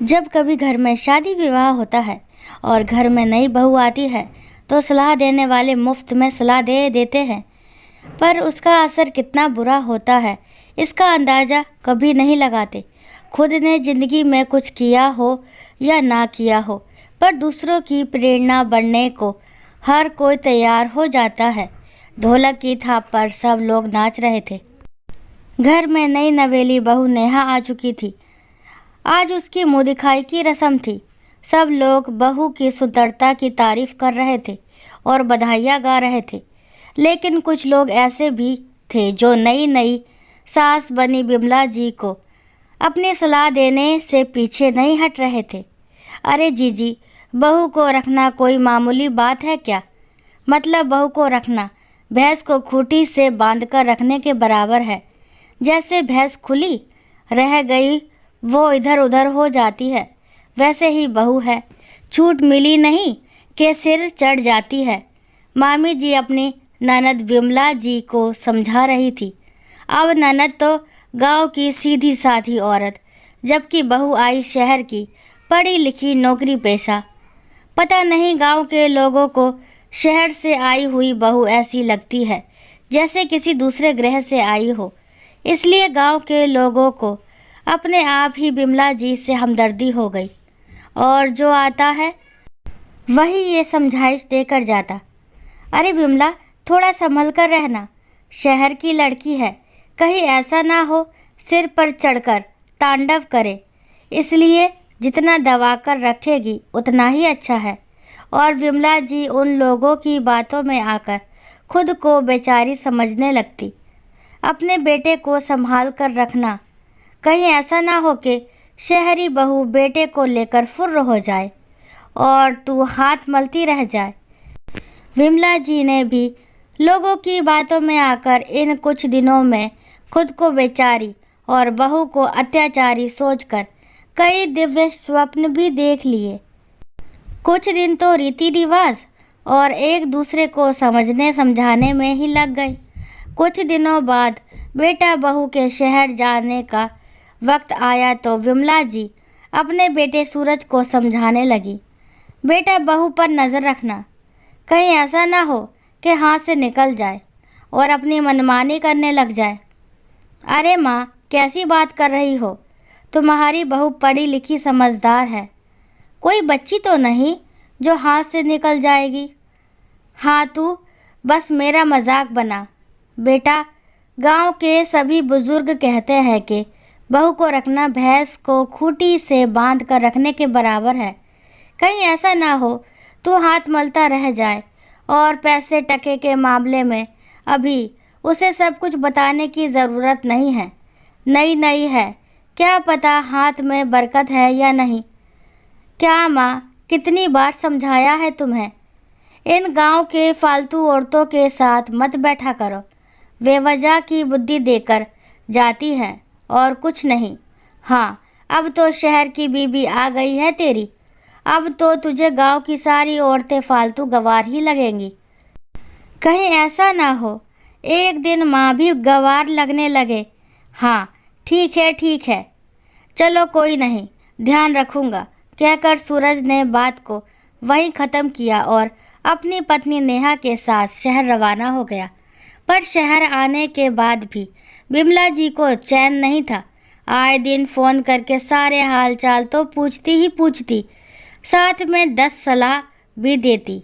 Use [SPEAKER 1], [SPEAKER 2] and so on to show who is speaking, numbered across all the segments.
[SPEAKER 1] जब कभी घर में शादी विवाह होता है और घर में नई बहू आती है तो सलाह देने वाले मुफ्त में सलाह दे देते हैं, पर उसका असर कितना बुरा होता है इसका अंदाज़ा कभी नहीं लगाते। खुद ने ज़िंदगी में कुछ किया हो या ना किया हो, पर दूसरों की प्रेरणा बनने को हर कोई तैयार हो जाता है। ढोलक की थाप पर सब लोग नाच रहे थे। घर में नई नवेली बहू नेहा आ चुकी थी। आज उसकी मुँह दिखाई की रस्म थी। सब लोग बहू की सुंदरता की तारीफ कर रहे थे और बधाइयाँ गा रहे थे, लेकिन कुछ लोग ऐसे भी थे जो नई नई सास बनी बिमला जी को अपनी सलाह देने से पीछे नहीं हट रहे थे। अरे जीजी, बहू को रखना कोई मामूली बात है क्या? मतलब बहू को रखना भैंस को खूंटी से बांधकर रखने के बराबर है। जैसे भैंस खुली रह गई वो इधर उधर हो जाती है, वैसे ही बहू है, छूट मिली नहीं के सिर चढ़ जाती है। मामी जी अपनी ननद विमला जी को समझा रही थी। अब ननद तो गांव की सीधी साधी औरत, जबकि बहू आई शहर की पढ़ी लिखी नौकरी पेशा। पता नहीं गांव के लोगों को शहर से आई हुई बहू ऐसी लगती है जैसे किसी दूसरे ग्रह से आई हो। इसलिए गांव के लोगों को अपने आप ही बिमला जी से हमदर्दी हो गई और जो आता है वही ये समझाइश देकर जाता। अरे बिमला, थोड़ा संभल कर रहना, शहर की लड़की है, कहीं ऐसा ना हो सिर पर चढ़कर तांडव करे। इसलिए जितना दबा कर रखेगी उतना ही अच्छा है। और विमला जी उन लोगों की बातों में आकर खुद को बेचारी समझने लगती। अपने बेटे को संभाल कर रखना, कहीं ऐसा ना हो कि शहरी बहू बेटे को लेकर फुर्र हो जाए और तू हाथ मलती रह जाए। विमला जी ने भी लोगों की बातों में आकर इन कुछ दिनों में खुद को बेचारी और बहू को अत्याचारी सोचकर कई दिव्य स्वप्न भी देख लिए। कुछ दिन तो रीति रिवाज और एक दूसरे को समझने समझाने में ही लग गए। कुछ दिनों बाद बेटा बहू के शहर जाने का वक्त आया तो विमला जी अपने बेटे सूरज को समझाने लगी, बेटा बहू पर नज़र रखना, कहीं ऐसा ना हो कि हाथ से निकल जाए और अपनी मनमानी करने लग जाए। अरे माँ, कैसी बात कर रही हो? तुम्हारी बहू पढ़ी लिखी समझदार है, कोई बच्ची तो नहीं जो हाथ से निकल जाएगी। हाँ, तू बस मेरा मजाक बना। बेटा, गांव के सभी बुजुर्ग कहते हैं कि बहू को रखना भैंस को खूंटी से बांध कर रखने के बराबर है। कहीं ऐसा ना हो तू हाथ मलता रह जाए और पैसे टके के मामले में अभी उसे सब कुछ बताने की ज़रूरत नहीं है। नई नई है, क्या पता हाथ में बरकत है या नहीं। क्या माँ, कितनी बार समझाया है तुम्हें? इन गांव के फालतू औरतों के साथ मत बैठा करो, बेवजह की बुद्धि देकर जाती हैं और कुछ नहीं। हाँ, अब तो शहर की बीबी आ गई है तेरी, अब तो तुझे गांव की सारी औरतें फालतू गवार ही लगेंगी। कहीं ऐसा ना हो एक दिन माँ भी गवार लगने लगे। हाँ, ठीक है, चलो कोई नहीं, ध्यान रखूँगा, कहकर सूरज ने बात को वहीं ख़त्म किया और अपनी पत्नी नेहा के साथ शहर रवाना हो गया। पर शहर आने के बाद भी बिमला जी को चैन नहीं था। आए दिन फ़ोन करके सारे हालचाल तो पूछती ही पूछती, साथ में 10 सलाह भी देती।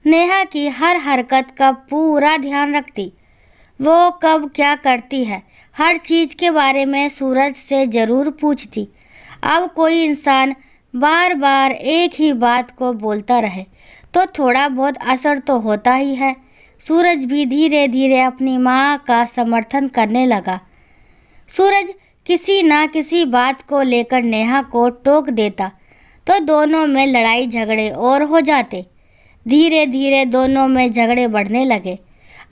[SPEAKER 1] नेहा की हर हरकत का पूरा ध्यान रखती, वो कब क्या करती है हर चीज़ के बारे में सूरज से ज़रूर पूछती। अब कोई इंसान बार बार एक ही बात को बोलता रहे तो थोड़ा बहुत असर तो होता ही है। सूरज भी धीरे धीरे अपनी माँ का समर्थन करने लगा। सूरज किसी ना किसी बात को लेकर नेहा को टोक देता तो दोनों में लड़ाई झगड़े और हो जाते। धीरे धीरे दोनों में झगड़े बढ़ने लगे।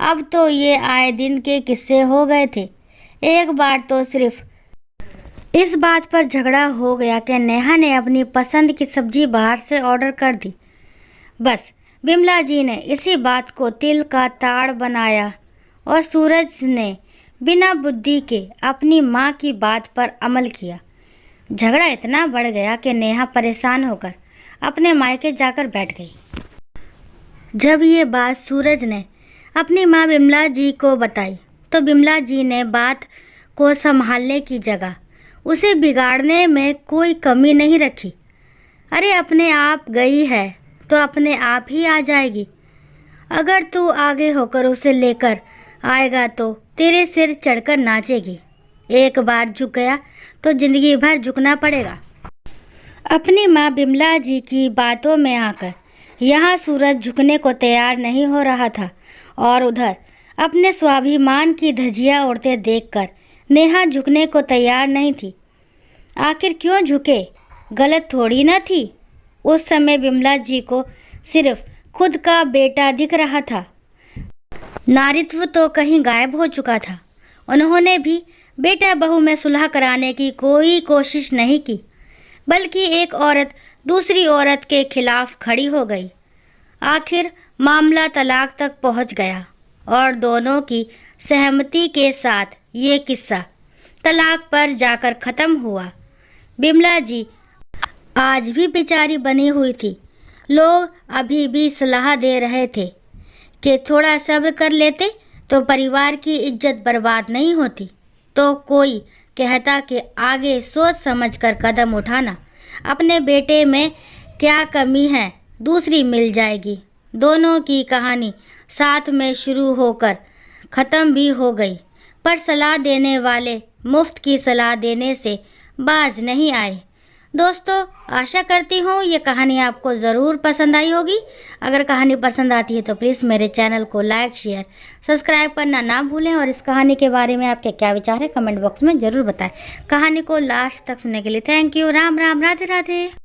[SPEAKER 1] अब तो ये आए दिन के किस्से हो गए थे। एक बार तो सिर्फ इस बात पर झगड़ा हो गया कि नेहा ने अपनी पसंद की सब्जी बाहर से ऑर्डर कर दी। बस बिमला जी ने इसी बात को तिल का ताड़ बनाया और सूरज ने बिना बुद्धि के अपनी माँ की बात पर अमल किया। झगड़ा इतना बढ़ गया कि नेहा परेशान होकर अपने मायके जाकर बैठ गई। जब ये बात सूरज ने अपनी माँ बिमला जी को बताई तो बिमला जी ने बात को संभालने की जगह उसे बिगाड़ने में कोई कमी नहीं रखी। अरे अपने आप गई है तो अपने आप ही आ जाएगी। अगर तू आगे होकर उसे लेकर आएगा तो तेरे सिर चढ़कर नाचेगी। एक बार झुक गया तो जिंदगी भर झुकना पड़ेगा। अपनी माँ बिमला जी की बातों में आकर यहाँ सूरज झुकने को तैयार नहीं हो रहा था और उधर अपने स्वाभिमान की धज्जियाँ उड़ते देखकर नेहा झुकने को तैयार नहीं थी। आखिर क्यों झुके? गलत थोड़ी न थी। उस समय बिमला जी को सिर्फ खुद का बेटा दिख रहा था। नारीत्व तो कहीं गायब हो चुका था। उन्होंने भी बेटा बहू में सुलह कराने की कोई कोशिश नहीं की, बल्कि एक औरत दूसरी औरत के खिलाफ खड़ी हो गई। आखिर मामला तलाक तक पहुंच गया और दोनों की सहमति के साथ ये किस्सा तलाक पर जाकर ख़त्म हुआ। बिमला जी आज भी बेचारी बनी हुई थी। लोग अभी भी सलाह दे रहे थे कि थोड़ा सब्र कर लेते तो परिवार की इज्जत बर्बाद नहीं होती। तो कोई कहता कि आगे सोच समझकर कदम उठाना, अपने बेटे में क्या कमी है दूसरी मिल जाएगी। दोनों की कहानी साथ में शुरू होकर ख़त्म भी हो गई, पर सलाह देने वाले मुफ्त की सलाह देने से बाज नहीं आए। दोस्तों, आशा करती हूँ ये कहानी आपको ज़रूर पसंद आई होगी। अगर कहानी पसंद आती है तो प्लीज़ मेरे चैनल को लाइक शेयर सब्सक्राइब करना ना भूलें और इस कहानी के बारे में आपके क्या विचार है कमेंट बॉक्स में ज़रूर बताएं। कहानी को लास्ट तक सुनने के लिए थैंक यू। राम राम, राधे राधे।